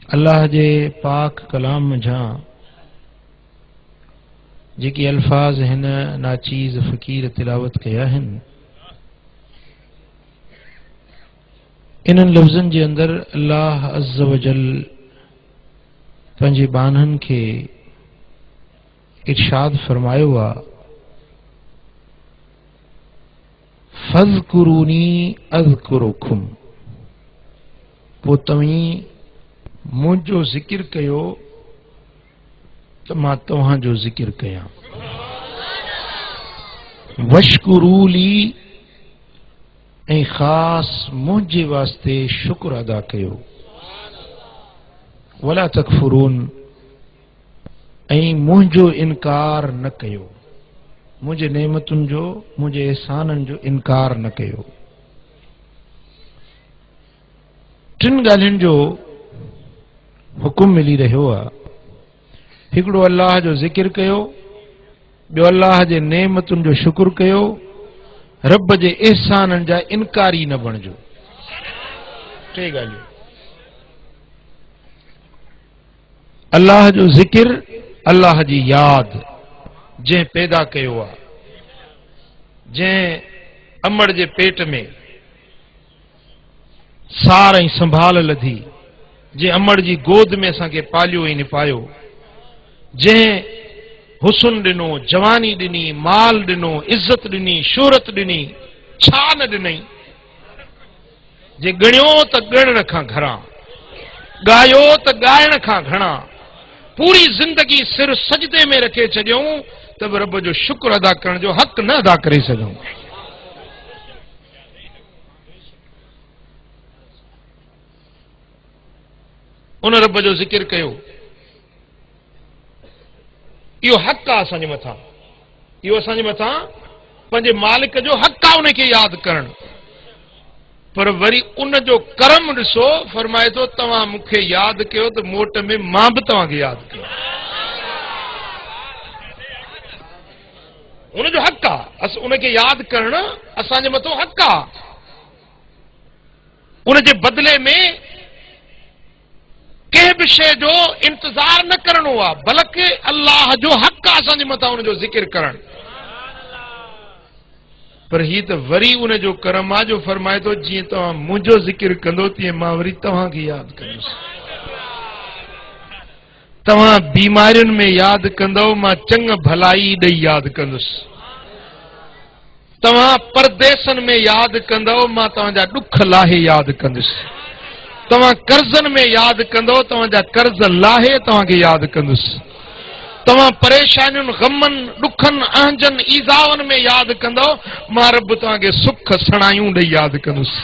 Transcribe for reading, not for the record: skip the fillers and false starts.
अल्लाह जे पाक कलाम जा जेकी अल्फाज हिन नाचीज़ फ़कीर तिलावत कया आहिनि, इन्हनि लफ़्ज़नि जे अंदर अल्लाह अज़्ज़ व जल पंहिंजे बानहनि खे इरशाद फरमायो आ, फ़ज़्कुरूनी अज़्कुरुकुम, पोइ तव्हीं मुंहिंजो ज़िक्र कयो तो मां तव्हांजो ज़िक्र कयां। वशकुरूली, ऐं ख़ास मुंहिंजे वास्ते शुक्र अदा कयो। वला तकफुरून, ऐं मुंहिंजो इनकार न कयो, मुंहिंजे नेमतुनि जो, मुंहिंजे एहसाननि जो इनकार न कयो। टिन ॻाल्हियुनि जो हुकुम मिली रहियो आहे। हिकिड़ो अल्लाह जो ज़िक्र कयो, ॿियो अल्लाह जे नेमतुनि जो शुक्र कयो, रब जे एहसाननि जा इनकारी न बणिजो। टे ॻाल्हियूं। अल्लाह जो ज़िक्र, अल्लाह जी याद, जंहिं पैदा कयो आहे, जंहिं अमड़ जे पेट में सार ऐं संभाल लधी, जंहिं अमड़ जी गोद में असांखे पालियो ऐं निपायो, जंहिं हुस्न ॾिनो, जवानी ॾिनी, माल ॾिनो, इज़त ॾिनी, शोहरत ॾिनी, छा न ॾिनई। जे ॻणियो त ॻणण खां घणा, ॻायो त ॻाइण खां घणा, पूरी ज़िंदगी सिर सजदे में रखे छॾियऊं त बि रब जो शुक्र अदा करण जो हक़ न अदा करे सघूं। उन रब जो ज़िक्र कयो, इहो हक़ आहे असांजे मथां, इहो असांजे मथां पंहिंजे मालिक जो हक़ आहे उनखे यादि करणु। पर वरी उन जो करम ॾिसो, फरमाए थो तव्हां मूंखे यादि कयो त मोट में मां बि तव्हांखे यादि कयो। उनजो हक़ आहे, उनखे यादि करणु असांजे मथां हक़ आहे। उनजे बदिले में कंहिं बि शइ जो इंतज़ार न करणो आहे, बल्कि अल्लाह जो हक़ आहे असांजे मथां उनजो ज़िक्र करणु। पर हीअ त वरी उनजो करम आहे जो फरमाए थो जीअं तव्हां मुंहिंजो ज़िक्र कंदो तीअं मां वरी तव्हांखे यादि कंदुसि। तव्हां बीमारियुनि में यादि कंदव, मां चङ भलाई ॾेई यादि कंदुसि। तव्हां परदेसनि में यादि कंदव, मां तव्हांजा ॾुख लाहे यादि कंदुसि। तव्हां कर्ज़नि में यादि कंदव, तव्हांजा कर्ज़ लाहे तव्हांखे यादि कंदुसि। तव्हां परेशानियुनि, ग़मनि, ॾुखनि, अहंजनि, ईज़ाउनि में यादि कंदव, मां रब तव्हांखे सुख सणायूं ॾेई यादि कंदुसि।